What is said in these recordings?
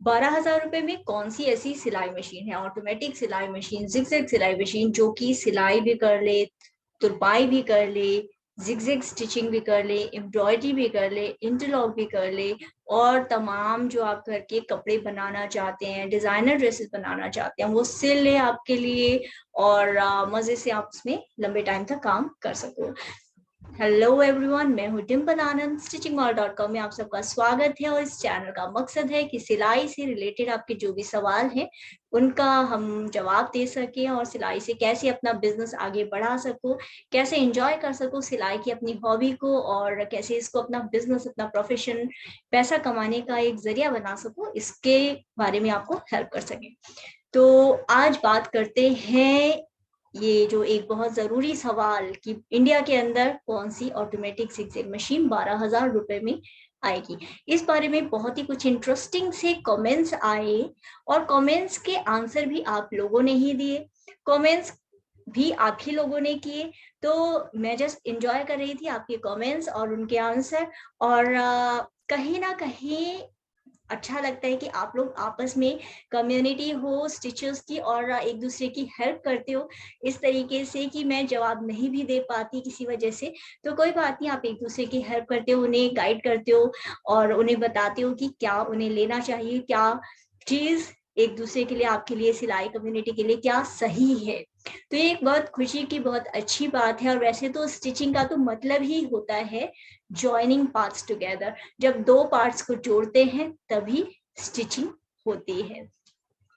12,000 रुपए में कौन सी ऐसी सिलाई मशीन है, ऑटोमेटिक सिलाई मशीन, जिगजैग सिलाई मशीन, जो कि सिलाई भी कर ले, तुरपाई भी कर ले, जिगजैग स्टिचिंग भी कर ले, एम्ब्रॉयडरी भी कर ले, इंटरलॉक भी कर ले, और तमाम जो आप घर के कपड़े बनाना चाहते हैं, डिजाइनर ड्रेसेस बनाना चाहते हैं, वो सिल ले आपके लिए, और मजे से आप उसमें लंबे टाइम तक काम कर सको। हेलो एवरीवन, मैं हूँ डिम्पल आनंद। stitchingmall.com में आप सबका स्वागत है, और इस चैनल का मकसद है कि सिलाई से रिलेटेड आपके जो भी सवाल हैं उनका हम जवाब दे सकें, और सिलाई से कैसे अपना बिजनेस आगे बढ़ा सको, कैसे एंजॉय कर सको सिलाई की अपनी हॉबी को, और कैसे इसको अपना बिजनेस, अपना प्रोफेशन, पैसा कमाने का एक जरिया बना सको, इसके बारे में आपको हेल्प कर सके। तो आज बात करते हैं ये जो एक बहुत जरूरी सवाल कि इंडिया के अंदर कौन सी ऑटोमेटिक जिगजैग मशीन 12,000 रुपए में आएगी। इस बारे में बहुत ही कुछ इंटरेस्टिंग से कमेंट्स आए, और कमेंट्स के आंसर भी आप लोगों ने ही दिए, कमेंट्स भी आप ही लोगों ने किए। तो मैं जस्ट एंजॉय कर रही थी आपके कमेंट्स और उनके आंसर, और कहीं ना कहीं अच्छा लगता है कि आप लोग आपस में कम्युनिटी हो स्टिचर्स की, और एक दूसरे की हेल्प करते हो इस तरीके से कि मैं जवाब नहीं भी दे पाती किसी वजह से, तो कोई बात नहीं, आप एक दूसरे की हेल्प करते हो, उन्हें गाइड करते हो, और उन्हें बताते हो कि क्या उन्हें लेना चाहिए, क्या चीज एक दूसरे के लिए, आपके लिए, सिलाई कम्युनिटी के लिए क्या सही है। तो ये एक बहुत खुशी की बहुत अच्छी बात है। और वैसे तो स्टिचिंग का तो मतलब ही होता है जॉइनिंग पार्ट्स टुगेदर। जब दो पार्ट्स को जोड़ते हैं तभी स्टिचिंग होती है।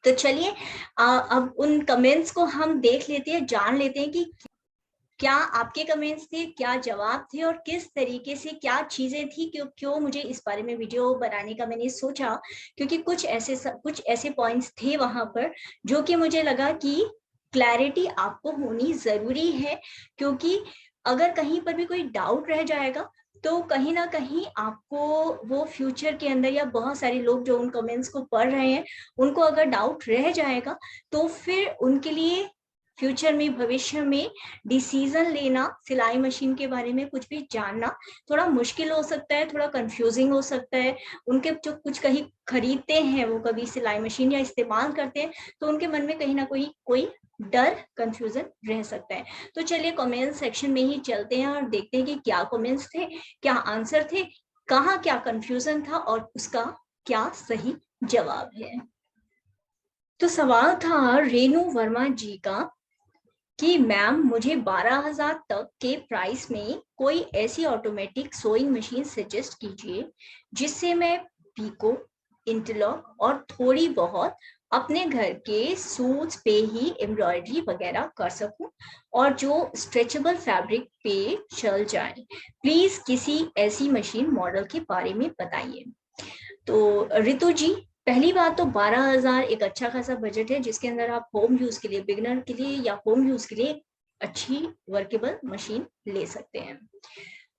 तो चलिए अब उन कमेंट्स को हम देख लेते हैं, जान लेते हैं कि क्या आपके कमेंट्स थे, क्या जवाब थे, और किस तरीके से क्या चीजें थी, क्यों मुझे इस बारे में वीडियो बनाने का मैंने सोचा, क्योंकि कुछ ऐसे पॉइंट्स थे वहां पर जो कि मुझे लगा कि क्लैरिटी आपको होनी जरूरी है। क्योंकि अगर कहीं पर भी कोई डाउट रह जाएगा तो कहीं ना कहीं आपको वो फ्यूचर के अंदर, या बहुत सारे लोग जो उन कमेंट्स को पढ़ रहे हैं उनको अगर डाउट रह जाएगा, तो फिर उनके लिए फ्यूचर में, भविष्य में डिसीजन लेना सिलाई मशीन के बारे में, कुछ भी जानना थोड़ा मुश्किल हो सकता है, थोड़ा कंफ्यूजिंग हो सकता है। उनके जो कुछ कहीं खरीदते हैं, वो कभी सिलाई मशीन या इस्तेमाल करते हैं, तो उनके मन में कहीं ना कोई डर, कंफ्यूजन रह सकता है। तो चलिए कमेंट सेक्शन में ही चलते हैं और देखते हैं कि क्या कमेंट्स थे, क्या आंसर थे, कहाँ क्या कंफ्यूजन था, और उसका क्या सही जवाब है। तो सवाल था रेणु वर्मा जी का कि मैम मुझे 12,000 तक के प्राइस में कोई ऐसी ऑटोमेटिक सोइंग मशीन सजेस्ट कीजिए जिससे मैं पीको, इंटरलॉक और थोड़ी बहुत अपने घर के सूट्स पे ही एम्ब्रॉयडरी वगैरह कर सकूं, और जो स्ट्रेचेबल फैब्रिक पे चल जाए। प्लीज किसी ऐसी मशीन मॉडल के बारे में बताइए। तो रितु जी, पहली बात तो 12,000 एक अच्छा खासा बजट है जिसके अंदर आप होम यूज के लिए, बिगनर के लिए या होम यूज के लिए अच्छी वर्केबल मशीन ले सकते हैं।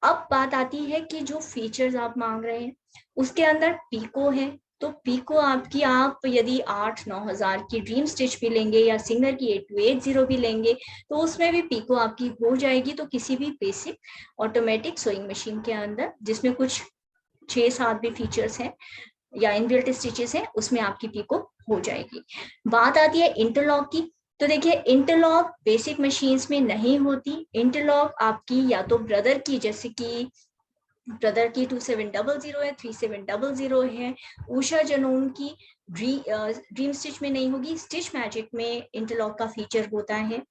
अब बात आती है कि जो फीचर्स आप मांग रहे हैं उसके अंदर पीको है। तो पीको आपकी, आप यदि 8-9 हजार की ड्रीम स्टिच भी लेंगे या सिंगर की 8280 भी लेंगे तो उसमें भी पीको आपकी हो जाएगी। तो किसी भी बेसिक ऑटोमेटिक सोइंग मशीन के अंदर जिसमें कुछ 6-7 भी फीचर्स हैं या इनबिल्ट स्टिचेस हैं, उसमें आपकी पीको हो जाएगी। बात आती है इंटरलॉक की। तो देखिए, इंटरलॉक बेसिक मशीन्स में नहीं होती। इंटरलॉक आपकी या तो ब्रदर की, जैसे कि ब्रदर की 2700 है, 3700 है, उषा जनोन की ड्रीम स्टिच में नहीं होगी, स्टिच मैजिक में इंटरलॉक का फीचर होता है।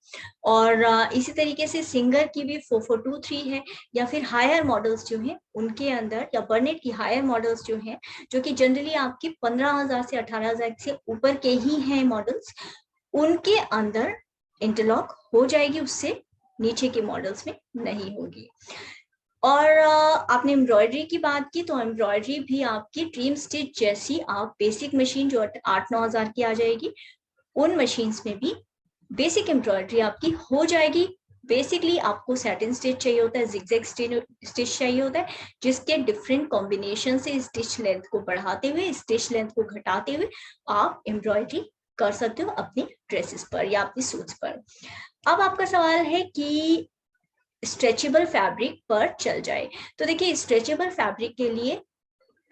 और इसी तरीके से सिंगर की भी 4423 है, या फिर हायर मॉडल्स जो हैं उनके अंदर, या बर्नेट की हायर मॉडल्स जो हैं, जो कि जनरली आपकी 15,000 से 18,000 से ऊपर के ही हैं मॉडल्स, उनके अंदर इंटरलॉक हो जाएगी, उससे नीचे के मॉडल्स में नहीं होगी। और आपने एम्ब्रॉयडरी की बात की, तो एम्ब्रॉयडरी भी आपकी ड्रीम स्टिच जैसी आप बेसिक मशीन जो 8-9 हजार की आ जाएगी, उन मशीन्स में भी बेसिक एम्ब्रॉयडरी आपकी हो जाएगी। बेसिकली आपको सैटिन स्टिच चाहिए होता है, जिगजैग स्टिच चाहिए होता है, जिसके डिफरेंट कॉम्बिनेशन से स्टिच लेंथ को बढ़ाते हुए, स्टिच लेंथ को घटाते हुए आप एम्ब्रॉयडरी कर सकते हो अपनी ड्रेसेस पर या अपनी सूट्स पर। अब आपका सवाल है कि स्ट्रेचेबल फैब्रिक पर चल जाए। तो देखिए, स्ट्रेचेबल फैब्रिक के लिए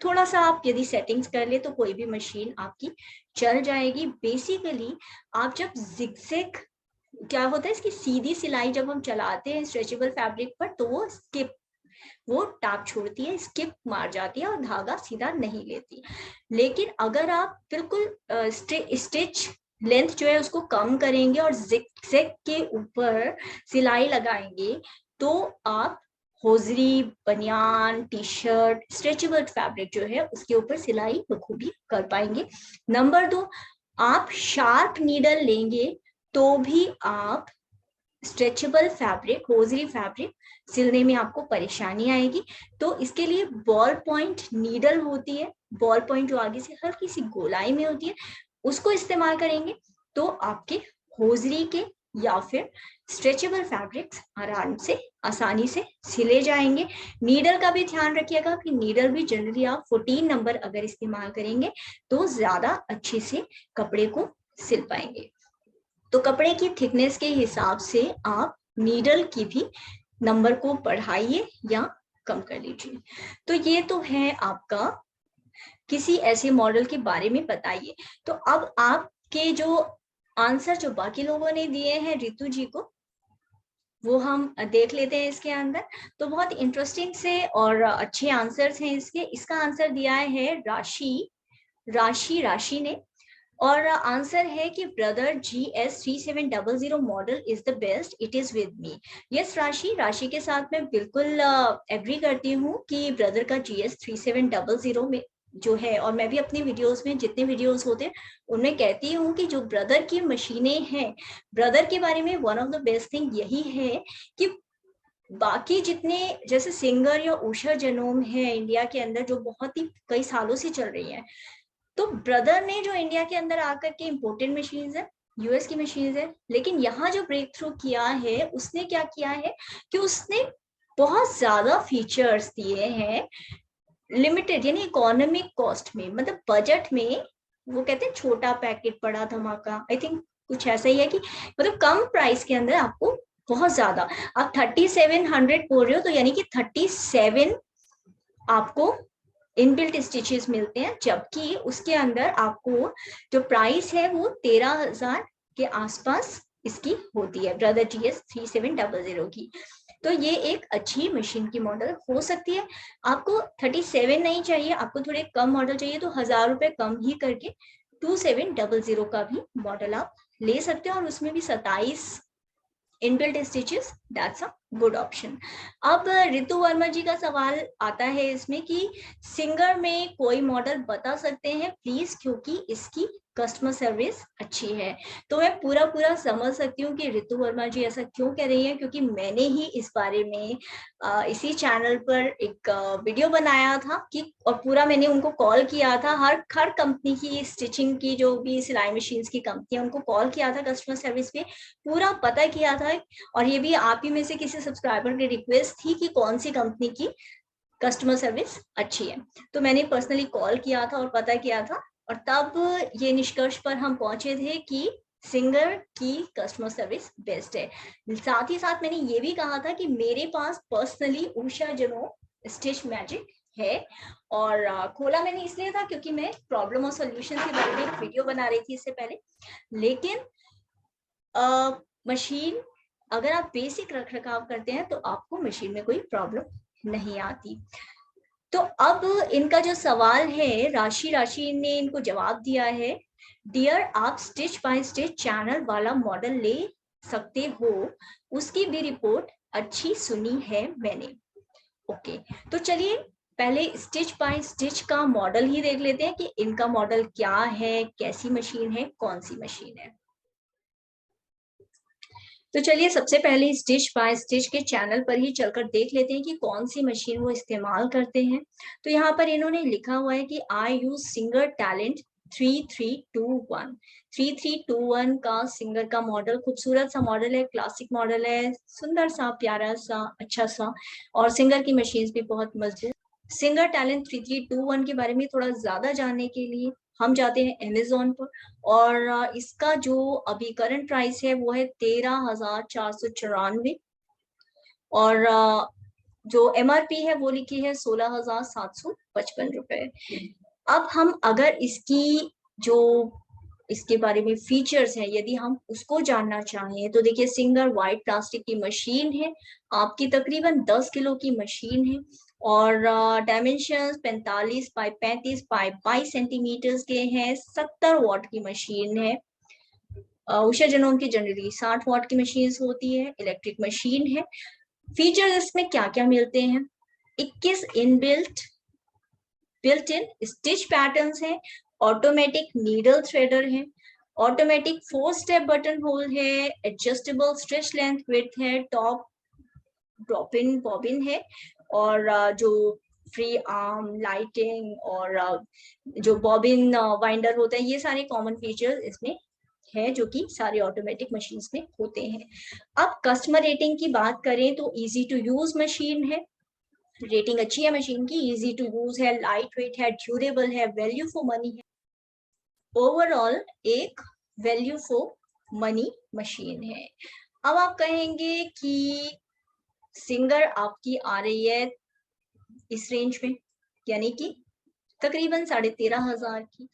थोड़ा सा आप यदि सेटिंग्स कर ले तो कोई भी मशीन आपकी चल जाएगी। बेसिकली आप जब जिगजैग, क्या होता है इसकी सीधी सिलाई जब हम चलाते हैं स्ट्रेचेबल फैब्रिक पर तो वो टाप छोड़ती है, स्किप मार जाती है और धागा सीधा नहीं लेती। लेकिन अगर आप बिल्कुल स्टिच लेंथ जो है उसको कम करेंगे और जिगजैग के ऊपर सिलाई लगाएंगे तो आप होजरी, बनियान, टी शर्ट, स्ट्रेचेबल फैब्रिक जो है उसके ऊपर सिलाई बखूबी कर पाएंगे। नंबर 2, आप शार्प नीडल लेंगे तो भी आप स्ट्रेचेबल फैब्रिक, होजरी फैब्रिक सिलने में आपको परेशानी आएगी। तो इसके लिए बॉल पॉइंट नीडल होती है, बॉल पॉइंट जो आगे से हल्की सी गोलाई में होती है, उसको इस्तेमाल करेंगे तो आपके होजरी के या फिर स्ट्रेचेबल फैब्रिक्स आराम से, आसानी से सिले जाएंगे। नीडल का भी ध्यान रखिएगा कि नीडल भी जनरली आप 14 नंबर अगर इस्तेमाल करेंगे तो ज्यादा अच्छे से कपड़े को सिल पाएंगे। तो कपड़े की थिकनेस के हिसाब से आप नीडल की भी नंबर को बढ़ाइए या कम कर लीजिए। तो ये तो है आपका किसी ऐसे मॉडल के बारे में बताइए। तो अब आपके जो आंसर जो बाकी लोगों ने दिए हैं रितु जी को, वो हम देख लेते हैं इसके अंदर। तो बहुत इंटरेस्टिंग से और अच्छे आंसर्स हैं इसके। इसका आंसर दिया है राशि ने, और आंसर है कि brother GS3700 model is the best, it is with me. Yes राशि के साथ मैं बिल्कुल एग्री करती हूँ कि ब्रदर का GS3700 में जो है, और मैं भी अपनी वीडियोस में जितने वीडियोस होते हैं उनमें कहती हूँ कि जो ब्रदर की मशीनें हैं, ब्रदर के बारे में one of the best thing यही है कि बाकी जितने जैसे सिंगर या उषा जनोम है इंडिया के अंदर जो बहुत ही कई सालों से चल रही है, तो ब्रदर ने जो इंडिया के अंदर आकर के इम्पोर्टेड मशीन्स है, यूएस की मशीन्स है, लेकिन यहाँ जो ब्रेक थ्रू किया है उसने क्या किया है कि उसने बहुत ज्यादा फीचर्स दिए हैं लिमिटेड यानी इकोनॉमिक कॉस्ट में, मतलब बजट में। वो कहते हैं छोटा पैकेट बड़ा धमाका, आई थिंक कुछ ऐसा ही है कि मतलब कम प्राइस के अंदर आपको बहुत ज्यादा, आप 3700 बोल रहे हो तो यानी कि 37 आपको इनबिल्ट स्टिचेस मिलते हैं, जबकि उसके अंदर आपको जो प्राइस है वो 13,000 के आसपास इसकी होती है ब्रदर GS3700 की। तो ये एक अच्छी मशीन की मॉडल हो सकती है। आपको 37 नहीं चाहिए, आपको थोड़े कम मॉडल चाहिए तो 1000 रुपए कम ही करके 2700 का भी मॉडल आप ले सकते हैं, और उसमें भी 27 inbuilt stitches, that's a good option. अब रितु वर्मा जी का सवाल आता है इसमें कि सिंगर में कोई मॉडल बता सकते हैं प्लीज, क्योंकि इसकी कस्टमर सर्विस अच्छी है। तो मैं पूरा समझ सकती हूँ कि रितु वर्मा जी ऐसा क्यों कह रही है, क्योंकि मैंने ही इस बारे में इसी चैनल पर एक वीडियो बनाया था कि, और पूरा मैंने उनको कॉल किया था, हर कंपनी की स्टिचिंग की जो भी सिलाई मशीन्स की कंपनी है उनको कॉल किया था कस्टमर सर्विस पे, पूरा पता किया था। और ये भी आप ही में से किसी सब्सक्राइबर की रिक्वेस्ट थी कि कौन सी कंपनी की कस्टमर सर्विस अच्छी है, तो मैंने पर्सनली कॉल किया था और पता किया था, और तब ये निष्कर्ष पर हम पहुंचे थे कि सिंगर की कस्टमर सर्विस बेस्ट है। साथ ही साथ मैंने ये भी कहा था कि मेरे पास पर्सनली उषा जनो स्टिच मैजिक है, और खोला मैंने इसलिए था क्योंकि मैं प्रॉब्लम और सॉल्यूशन के बारे में एक वीडियो बना रही थी इससे पहले। लेकिन मशीन अगर आप बेसिक रख रखाव करते हैं तो आपको मशीन में कोई प्रॉब्लम नहीं आती। तो अब इनका जो सवाल है, राशि ने इनको जवाब दिया है, डियर आप स्टिच बाय स्टिच चैनल वाला मॉडल ले सकते हो, उसकी भी रिपोर्ट अच्छी सुनी है मैंने। ओके, तो चलिए पहले स्टिच बाय स्टिच का मॉडल ही देख लेते हैं कि इनका मॉडल क्या है, कैसी मशीन है, कौन सी मशीन है। तो चलिए सबसे पहले स्टिच बाय स्टिच के चैनल पर ही चलकर देख लेते हैं कि कौन सी मशीन वो इस्तेमाल करते हैं। तो यहाँ पर इन्होंने लिखा हुआ है कि आई यूज सिंगर टैलेंट 3321। 3321 का सिंगर का मॉडल खूबसूरत सा मॉडल है, क्लासिक मॉडल है, सुंदर सा, प्यारा सा, अच्छा सा, और सिंगर की मशीन भी बहुत मजबूत। सिंगर टैलेंट 3321 के बारे में थोड़ा ज्यादा जानने के लिए हम जाते हैं अमेजोन पर, और इसका जो अभी करंट प्राइस है वो है 13,494, और जो MRP है वो लिखी है 16,755 रुपए। अब हम अगर इसकी जो इसके बारे में फीचर्स हैं यदि हम उसको जानना चाहें तो देखिए सिंगर वाइट प्लास्टिक की मशीन है, आपकी तकरीबन 10 किलो की मशीन है और डायमेंशन 45 बाई 35 बाई 22 सेंटीमीटर्स के हैं। 70 वॉट की मशीन है। उषा जनोम की जनरली 60 वॉट की मशीन होती है, इलेक्ट्रिक मशीन है। फीचर्स इसमें क्या क्या मिलते हैं? 21 बिल्ट इन स्टिच पैटर्न्स हैं, ऑटोमेटिक नीडल थ्रेडर है, ऑटोमेटिक 4 स्टेप बटन होल है, एडजस्टेबल स्ट्रेच लेंथ विड्थ है, टॉप ड्रॉप इन बॉबिन है और जो फ्री आर्म लाइटिंग और जो बॉबिन वाइंडर होता है, ये सारे कॉमन फीचर्स इसमें है जो कि सारे ऑटोमेटिक मशीन्स में होते हैं। अब कस्टमर रेटिंग की बात करें तो इजी टू यूज मशीन है, रेटिंग अच्छी है मशीन की, इजी टू यूज है, लाइट वेट है, ड्यूरेबल है, वैल्यू फॉर मनी है। ओवरऑल एक वैल्यू फॉर मनी मशीन है। अब आप कहेंगे कि सिंगर आपकी आ रही है इस रेंज में, यानी कि तकरीबन 13,500 की।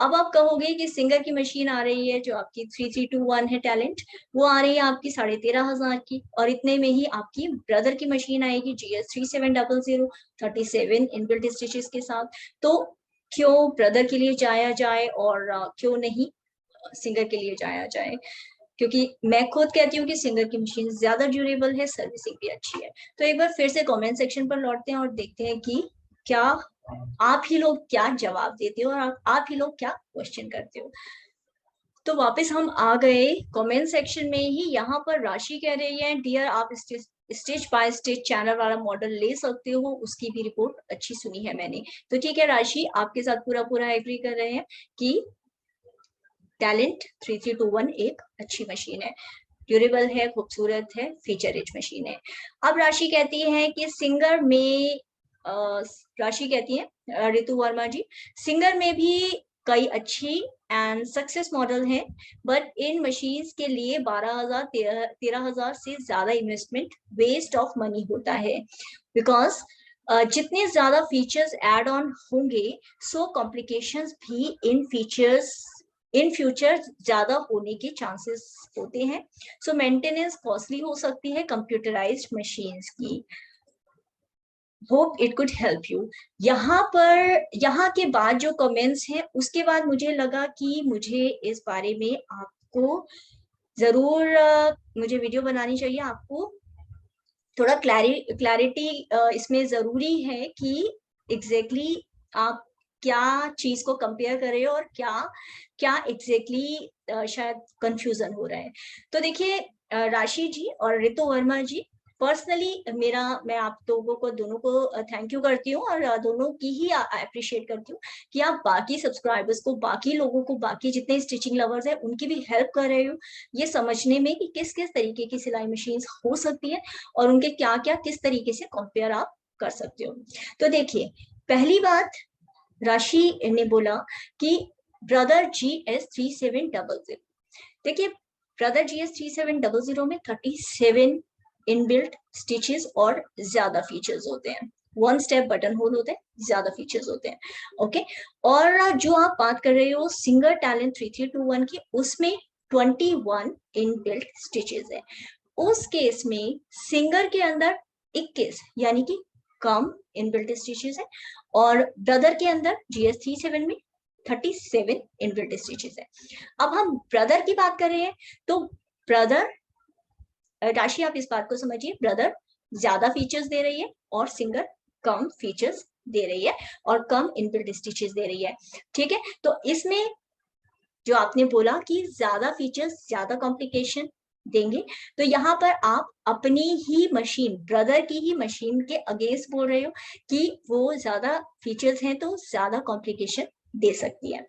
अब आप कहोगे कि सिंगर की मशीन आ रही है जो आपकी 3321 है टैलेंट, वो आ रही है आपकी 13,500 की, और इतने में ही आपकी ब्रदर की मशीन आएगी GS 3700 37 इनबिल्ट स्टिचेस के साथ। तो क्यों ब्रदर के लिए जाया जाए और क्यों नहीं सिंगर के लिए जाया जाए? क्योंकि मैं खुद कहती हूँ कि सिंगर की मशीन ज्यादा ड्यूरेबल है, सर्विसिंग भी अच्छी है। तो एक बार फिर से कमेंट सेक्शन पर लौटते हैं और देखते हैं कि क्या आप ही लोग क्या जवाब देते हो और आप ही लोग क्या क्वेश्चन करते हो। तो वापस हम आ गए कमेंट सेक्शन में ही। यहाँ पर राशि कह रही है डियर आप स्टेज बाय स्टेज चैनल वाला मॉडल ले सकते हो, उसकी भी रिपोर्ट अच्छी सुनी है मैंने। तो ठीक है राशि, आपके साथ पूरा पूरा एग्री कर रहे हैं कि टैलेंट 3321 एक अच्छी मशीन है, ड्यूरेबल है, खूबसूरत है, फीचर रिच मशीन है। अब राशि कहती है कि सिंगर में राशि कहती है रितु वर्मा जी, सिंगर में भी कई अच्छी एंड सक्सेस मॉडल हैं, बट इन मशीन्स के लिए 12,000 13,000 से ज्यादा इन्वेस्टमेंट वेस्ट ऑफ मनी होता है, बिकॉज जितने ज्यादा फीचर्स एड ऑन होंगे सो कॉम्प्लिकेशंस भी इन फ्यूचर ज्यादा होने के चांसेस होते हैं। सो मेंटेनेंस कॉस्टली हो सकती है कंप्यूटराइज्ड मशीन्स की। Hope it could help you. यहाँ के बाद जो कमेंट्स हैं उसके बाद मुझे लगा कि मुझे इस बारे में आपको जरूर मुझे वीडियो बनानी चाहिए। आपको थोड़ा क्लैरिटी इसमें जरूरी है कि एग्जैक्टली आप क्या चीज को कंपेयर कर रहे हो और क्या क्या एग्जैक्टली शायद कंफ्यूजन हो रहा है। तो देखिए राशि जी और रितु वर्मा जी, पर्सनली मैं आप लोगों को दोनों को थैंक यू करती हूँ और दोनों की ही अप्रिशिएट करती हूँ कि आप बाकी सब्सक्राइबर्स को, बाकी लोगों को, बाकी जितने स्टिचिंग लवर्स हैं उनकी भी हेल्प कर रहे हो ये समझने में कि किस किस तरीके की सिलाई मशीन हो सकती है और उनके क्या क्या किस तरीके से कंपेयर आप कर सकते हो। तो देखिए पहली बात, राशि ने बोला कि ब्रदर GS 3700, देखिए ब्रदर GS 3700 में 37 इनबिल्ट स्टिचेस और ज्यादा फीचर्स होते हैं, 1 स्टेप बटन होल होते हैं, ज्यादा फीचर्स होते हैं। ओके, और जो आप बात कर रहे हो सिंगर टैलेंट 3321 की, उसमें 21 इनबिल्ट स्टिचेस है। उस केस में सिंगर के अंदर 21 यानी कि कम इनबिल्ट स्टिचेस है और ब्रदर के अंदर GS 37 में 37 इनबिल्ट स्टिचेस है। अब हम ब्रदर की बात कर रहे हैं तो ब्रदर, राशि आप इस बात को समझिए, ब्रदर ज्यादा फीचर्स दे रही है और सिंगर कम फीचर्स दे रही है और कम इनबिल्ट स्टिचेस दे रही है। ठीक है, तो इसमें जो आपने बोला कि ज्यादा फीचर्स ज्यादा कॉम्प्लिकेशन देंगे, तो यहाँ पर आप अपनी ही मशीन, ब्रदर की ही मशीन के अगेंस्ट बोल रहे हो कि वो ज्यादा फीचर्स हैं तो ज्यादा कॉम्प्लिकेशन दे सकती है।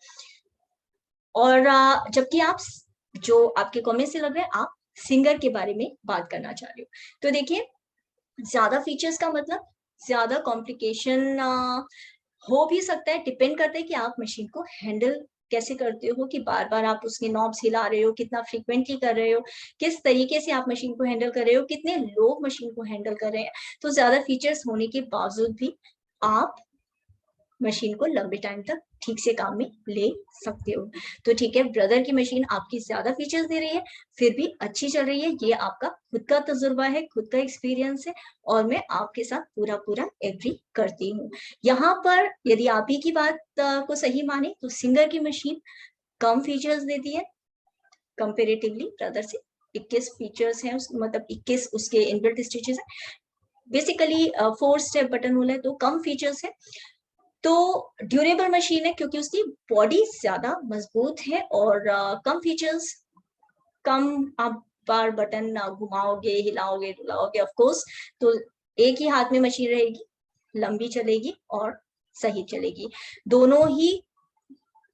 और जबकि आप जो आपके कमेंट से लग रहा है आप सिंगर के बारे में बात करना चाह रहे हो। तो देखिए ज्यादा फीचर्स का मतलब ज्यादा कॉम्प्लिकेशन हो भी सकता है, डिपेंड करता है कि आप मशीन को हैंडल कैसे करते हो, कि बार बार आप उसके नॉब्स हिला रहे हो, कितना फ्रीक्वेंटली कर रहे हो, किस तरीके से आप मशीन को हैंडल कर रहे हो, कितने लोग मशीन को हैंडल कर रहे हैं। तो ज्यादा फीचर्स होने के बावजूद भी आप मशीन को लंबे टाइम तक ठीक से काम में ले सकते हो। तो ठीक है, ब्रदर की मशीन आपकी ज्यादा फीचर्स दे रही है, फिर भी अच्छी चल रही है, ये आपका खुद का तजुर्बा है, खुद का एक्सपीरियंस है, और मैं आपके साथ पूरा पूरा एग्री करती हूँ। यहाँ पर यदि आप ही की बात को सही माने तो सिंगर की मशीन कम फीचर्स देती है कंपेरेटिवली ब्रदर से। 21 फीचर्स हैं, मतलब 21 उसके इनबिल्ट स्टिचेस है, बेसिकली 4 स्टेप बटन होल है, तो कम फीचर्स है। तो ड्यूरेबल मशीन है क्योंकि उसकी बॉडी ज्यादा मजबूत है, और कम फीचर्स, कम आप बार बटन घुमाओगे, हिलाओगे, डुलाओगे ऑफ कोर्स, तो एक ही हाथ में मशीन रहेगी, लंबी चलेगी और सही चलेगी। दोनों ही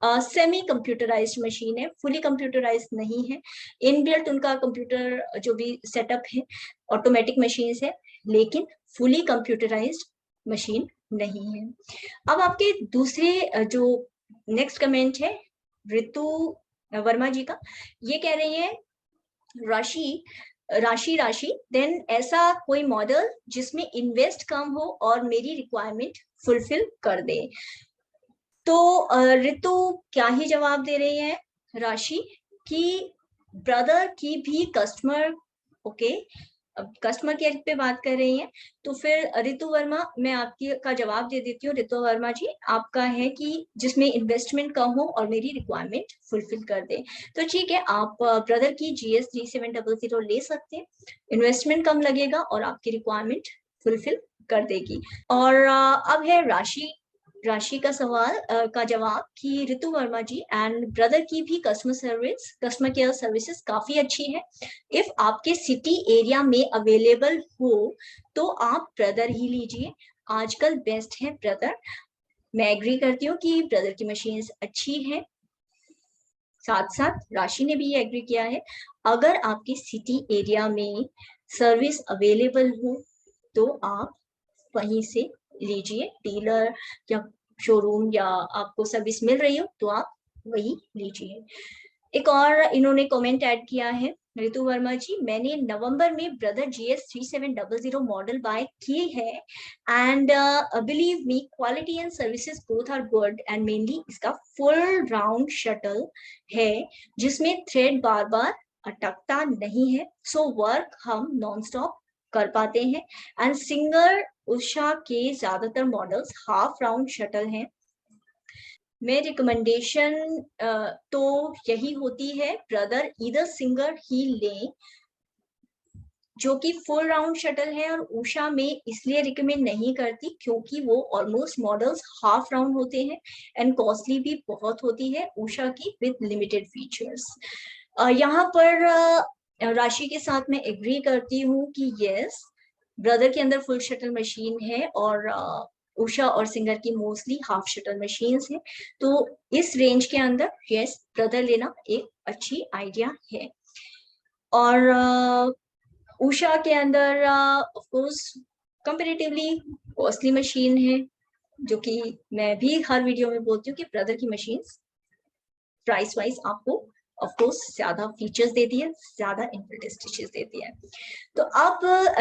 सेमी कंप्यूटराइज्ड मशीन है, फुली कंप्यूटराइज्ड नहीं है। इनबिल्ट उनका कंप्यूटर जो भी सेटअप है, ऑटोमेटिक मशीन है, लेकिन फुली कंप्यूटराइज्ड मशीन नहीं है। अब आपके दूसरे जो नेक्स्ट कमेंट है ऋतु वर्मा जी का, ये कह रही है राशि राशि राशि देन ऐसा कोई मॉडल जिसमें इन्वेस्ट कम हो और मेरी रिक्वायरमेंट फुलफिल कर दे। तो ऋतु क्या ही जवाब दे रही है राशि की, ब्रदर की भी कस्टमर, ओके, अब कस्टमर केयर पे बात कर रही हैं। तो फिर ऋतु वर्मा, मैं आपकी का जवाब दे देती हूँ। ऋतु वर्मा जी, आपका है कि जिसमें इन्वेस्टमेंट कम हो और मेरी रिक्वायरमेंट फुलफिल कर दे। तो ठीक है, आप ब्रदर की GS 3700 ले सकते हैं, इन्वेस्टमेंट कम लगेगा और आपकी रिक्वायरमेंट फुलफिल कर देगी। और अब है राशि राशि का सवाल का जवाब कि ऋतु वर्मा जी एंड ब्रदर की भी कस्टमर केयर सर्विसेज काफी अच्छी है। इफ आपके सिटी एरिया में अवेलेबल हो तो आप ब्रदर ही लीजिए, आजकल बेस्ट है ब्रदर। मैं एग्री करती हूँ कि ब्रदर की मशीन अच्छी है, साथ साथ राशि ने भी ये एग्री किया है। अगर आपके सिटी एरिया में सर्विस अवेलेबल हो तो आप वहीं से लीजिए, डीलर या शोरूम या आपको सर्विस मिल रही हो तो आप वही लीजिए। एक और इन्होंने कमेंट ऐड किया है ऋतु वर्मा जी, मैंने नवंबर में ब्रदर GS 3700 मॉडल बाय की है and believe me quality and services both are good and mainly इसका फुल राउंड शटल है जिसमें थ्रेड बार बार अटकता नहीं है, सो वर्क हम नॉन स्टॉप कर पाते हैं। एंड सिंगर उषा के ज्यादातर मॉडल्स हाफ राउंड शटल हैं। मैं रिकमेंडेशन तो यही होती है ब्रदर इधर सिंगर ही लें जो कि फुल राउंड शटल है, और उषा में इसलिए रिकमेंड नहीं करती क्योंकि वो ऑलमोस्ट मॉडल्स हाफ राउंड होते हैं एंड कॉस्टली भी बहुत होती है उषा की विद लिमिटेड फीचर्स। यहाँ पर राशि के साथ मैं एग्री करती हूँ कि यस, ब्रदर के अंदर फुल शटल मशीन है और उषा और सिंगर की मोस्टली हाफ शटल मशीन्स हैं। तो इस रेंज के अंदर यस, ब्रदर लेना एक अच्छी आइडिया है। और उषा के अंदर of course comparatively costly machine है, जो कि मैं भी हर वीडियो में बोलती हूँ कि ब्रदर की मशीन प्राइस वाइज आपको ऑफ कोर्स ज्यादा फीचर्स देती है, ज्यादा इनबिल्ट स्टिचेस देती है। तो अब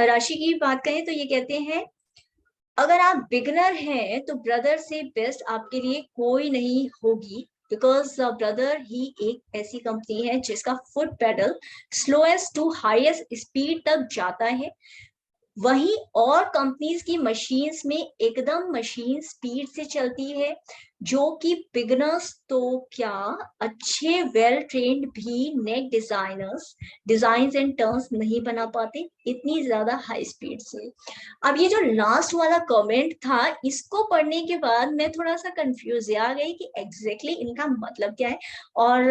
राशि की बात करें तो ये कहते हैं अगर आप बिगनर हैं तो ब्रदर से बेस्ट आपके लिए कोई नहीं होगी, बिकॉज ब्रदर ही एक ऐसी कंपनी है जिसका foot pedal slowest to highest speed तक जाता है। वहीं और कंपनीज की मशीन्स में एकदम मशीन स्पीड से चलती है, जो कि बिगनर्स तो क्या, अच्छे वेल ट्रेन्ड भी नेक डिजाइंस एंड टर्न्स नहीं बना पाते इतनी ज्यादा हाई स्पीड से। अब ये जो लास्ट वाला कमेंट था, इसको पढ़ने के बाद मैं थोड़ा सा कंफ्यूज आ गई कि एग्जैक्टली इनका मतलब क्या है, और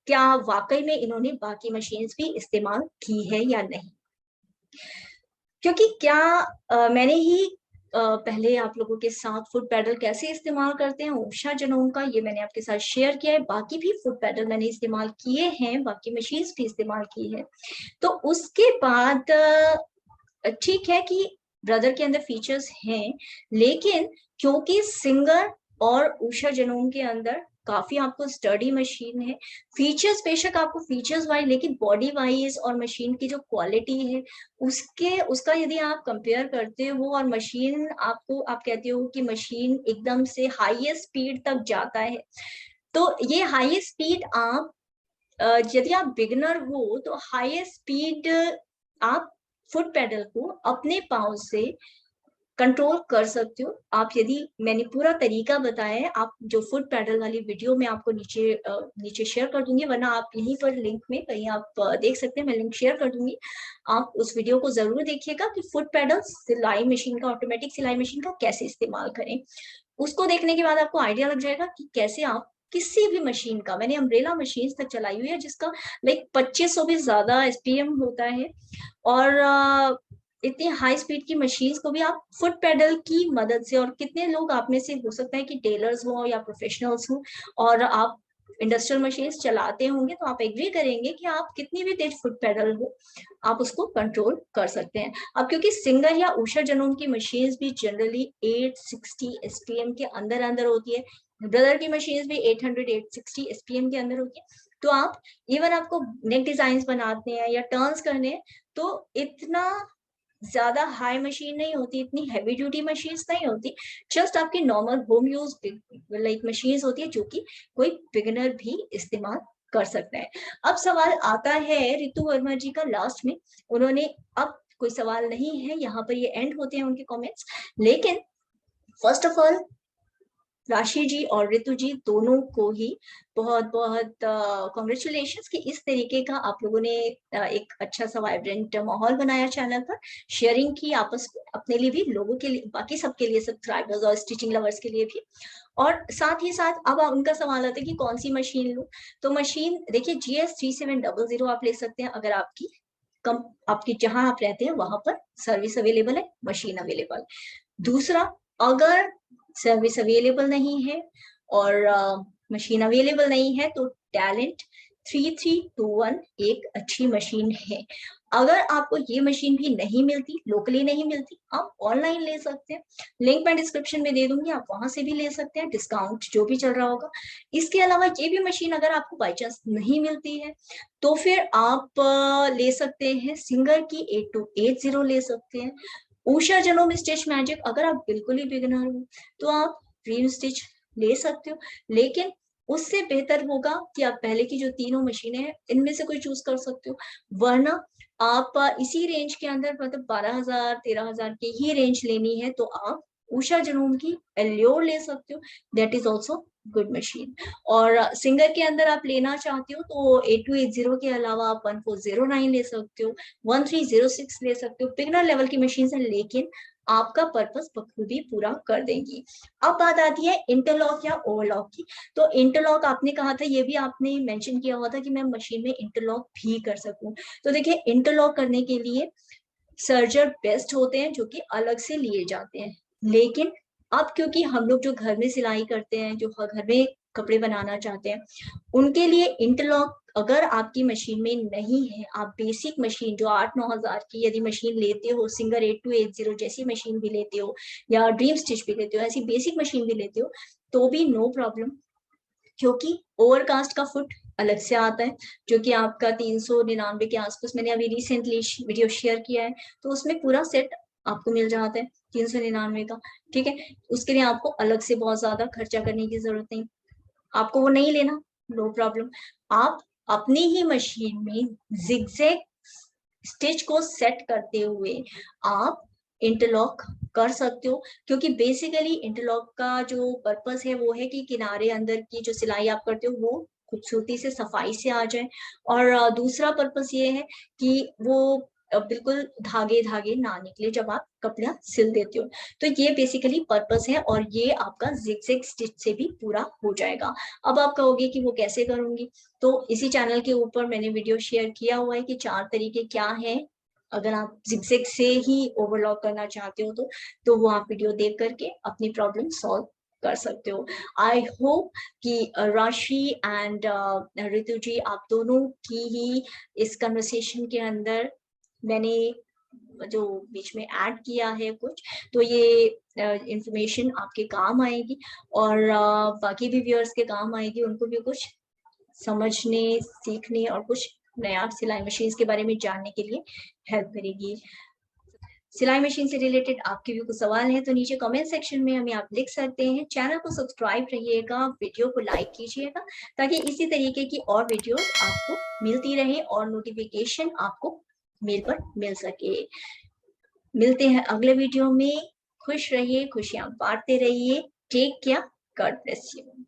क्या वाकई में इन्होंने बाकी मशीन्स भी इस्तेमाल की है या नहीं। क्योंकि क्या मैंने ही पहले आप लोगों के साथ फुट पैडल कैसे इस्तेमाल करते हैं उषा जनों का, ये मैंने आपके साथ शेयर किया है। बाकी भी फुट पैडल मैंने इस्तेमाल किए हैं, बाकी मशीन्स भी इस्तेमाल की है। तो उसके बाद ठीक है कि ब्रदर के अंदर फीचर्स हैं, लेकिन क्योंकि सिंगर और उषा जनोम के अंदर काफी आपको स्टडी मशीन है, फीचर्स बेशक आपको फीचर्स वाइज, लेकिन बॉडी वाइज और मशीन की जो क्वालिटी है उसका यदि आप कंपेयर करते हो और मशीन आपको, आप कहते हो कि मशीन एकदम से हाईएस्ट स्पीड तक जाता है, तो ये हाईएस्ट स्पीड आप यदि आप बिगनर हो तो हाईएस्ट स्पीड आप फुट पेडल को अपने पाँव से कंट्रोल कर सकते हो आप। यदि मैंने पूरा तरीका बताया है, आप जो फुट पैडल वाली वीडियो मैं आपको नीचे शेयर कर दूंगी, वरना आप यहीं पर लिंक में कहीं आप देख सकते हैं, मैं लिंक शेयर कर दूंगी, आप उस वीडियो को जरूर देखिएगा कि फुट पैडल सिलाई मशीन का, ऑटोमेटिक सिलाई मशीन का कैसे इस्तेमाल करें। उसको देखने के बाद आपको आइडिया लग जाएगा कि कैसे आप किसी भी मशीन का, मैंने अम्ब्रेला मशीन तक चलाई हुई है जिसका लाइक 2500 भी ज्यादा एसपीएम होता है, और इतनी हाई स्पीड की मशीन्स को भी आप फुट पेडल की मदद से, और कितने लोग आप में से हो सकता है कि टेलर्स हो या प्रोफेशनल्स हो और आप इंडस्ट्रियल मशीन्स चलाते होंगे, तो आप एग्री करेंगे कि आप कितनी भी तेज फुट पेडल हो आप उसको कंट्रोल कर सकते हैं। अब क्योंकि सिंगर या उषा जनोम की मशीन्स भी जनरली 860 एसपीएम के अंदर अंदर होती है, ब्रदर की मशीन्स भी 800 860 एसपीएम के अंदर होती है, तो आप इवन आपको नेक डिजाइन बनाते हैं या टर्न्स करने हैं तो इतना ज्यादा हाई मशीन नहीं होती, इतनी हैवी ड्यूटी मशीन्स नहीं होती, जस्ट आपकी normal home use like machines होती है जो कि कोई बिगिनर भी इस्तेमाल कर सकता है। अब सवाल आता है रितु वर्मा जी का लास्ट में, उन्होंने, अब कोई सवाल नहीं है यहाँ पर, ये एंड होते हैं उनके कमेंट्स, लेकिन फर्स्ट ऑफ ऑल राशि जी और रितु जी दोनों को ही बहुत बहुत कॉन्ग्रेचुलेशंस कि इस तरीके का आप लोगों ने एक अच्छा सा वाइब्रेंट माहौल बनाया चैनल पर, शेयरिंग की आपस में, अपने लिए भी, लोगों के लिए, बाकी सबके लिए, सब्सक्राइबर्स और स्टिचिंग लवर्स के लिए भी। और साथ ही साथ अब उनका सवाल आता है कि कौन सी मशीन लूं, तो मशीन देखिए GS3700 आप ले सकते हैं अगर आपकी जहां आप रहते हैं वहां पर सर्विस अवेलेबल है, मशीन अवेलेबल। दूसरा, अगर सर्विस अवेलेबल नहीं है और मशीन अवेलेबल नहीं है तो टैलेंट 3321 एक अच्छी मशीन है। अगर आपको ये मशीन भी नहीं मिलती, लोकली नहीं मिलती, आप ऑनलाइन ले सकते हैं, लिंक मैं डिस्क्रिप्शन में दे दूंगी, आप वहां से भी ले सकते हैं, डिस्काउंट जो भी चल रहा होगा। इसके अलावा ये भी मशीन अगर आपको बाई चांस नहीं मिलती है तो फिर आप ले सकते हैं सिंगर की 8280 ले सकते हैं। उषा जनोम स्टिच मैजिक, अगर आप बिल्कुल ही बिगिनर हो तो आप ड्रीम स्टिच ले सकते हो, लेकिन उससे बेहतर होगा कि आप पहले की जो तीनों मशीनें हैं इनमें से कोई चूज कर सकते हो, वरना आप इसी रेंज के अंदर, मतलब 12,000 13,000 की ही रेंज लेनी है तो आप उषा जनोम की एल्योर ले सकते हो, that is also good machine. और सिंगर के अंदर आप लेना चाहते हो तो 8280 के अलावा आप 1409 ले सकते हो, 1306 ले सकते हो, बिगनर लेवल की मशीन है लेकिन आपका पर्पस बखूबी पूरा कर देंगी। अब बात आती है इंटरलॉक या ओवरलॉक की, तो इंटरलॉक आपने कहा था, ये भी आपने मेंशन किया हुआ था कि मैं मशीन में इंटरलॉक भी कर सकूं, तो देखिए इंटरलॉक करने के लिए सर्जर बेस्ट होते हैं जो कि अलग से लिए जाते हैं, लेकिन अब क्योंकि हम लोग जो घर में सिलाई करते हैं, जो घर में कपड़े बनाना चाहते हैं, उनके लिए इंटरलॉक अगर आपकी मशीन में नहीं है, आप बेसिक मशीन जो 8-9 हजार की यदि मशीन लेते हो, सिंगर 8280 जैसी मशीन भी लेते हो या ड्रीम स्टिच भी लेते हो, ऐसी बेसिक मशीन भी लेते हो, तो भी नो प्रॉब्लम, क्योंकि ओवरकास्ट का फुट अलग से आता है जो कि आपका 399 के आसपास, मैंने अभी रिसेंटली वीडियो शेयर किया है तो उसमें पूरा सेट आपको मिल जाता है 399 का, ठीक है। उसके लिए आपको अलग से बहुत ज्यादा खर्चा करने की जरूरत नहीं, आपको वो नहीं लेना, नो प्रॉब्लम। आप अपनी ही मशीन में जिगजैग स्टिच को सेट करते हुए आप इंटरलॉक कर सकते हो, क्योंकि बेसिकली इंटरलॉक का जो पर्पस है वो है कि किनारे अंदर की जो सिलाई आप करते हो वो खूबसूरती से, सफाई से आ जाए, और दूसरा पर्पस ये है कि वो बिल्कुल धागे धागे ना निकले जब आप कपड़ा सिल देते हो, तो ये बेसिकली पर्पस है और ये आपका जिगजैग स्टिच से भी पूरा हो जाएगा। अब आप कहोगे कि वो कैसे करूंगी, तो इसी चैनल के ऊपर मैंने वीडियो शेयर किया हुआ है कि 4 तरीके क्या है अगर आप जिगजैग से ही ओवरलॉक करना चाहते हो तो वो आप वीडियो देख करके अपनी प्रॉब्लम सॉल्व कर सकते हो। आई होप कि राशि एंड रितु जी, आप दोनों की ही इस कन्वर्सेशन के अंदर मैंने जो बीच में ऐड किया है कुछ, तो ये इंफॉर्मेशन आपके काम आएगी और बाकी भी व्यूअर्स के काम आएगी, उनको भी कुछ समझने, सीखने और कुछ नया सिलाई मशीन के बारे में जानने के लिए हेल्प करेगी। सिलाई मशीन से रिलेटेड आपके भी कुछ सवाल हैं तो नीचे कमेंट सेक्शन में हमें आप लिख सकते हैं। चैनल को सब्सक्राइब रहिएगा, वीडियो को लाइक कीजिएगा ताकि इसी तरीके की और वीडियोस आपको मिलती रहे और नोटिफिकेशन आपको मेल पर मिल सके। मिलते हैं अगले वीडियो में। खुश रहिए, खुशियां बांटते रहिए। Take care, God bless you.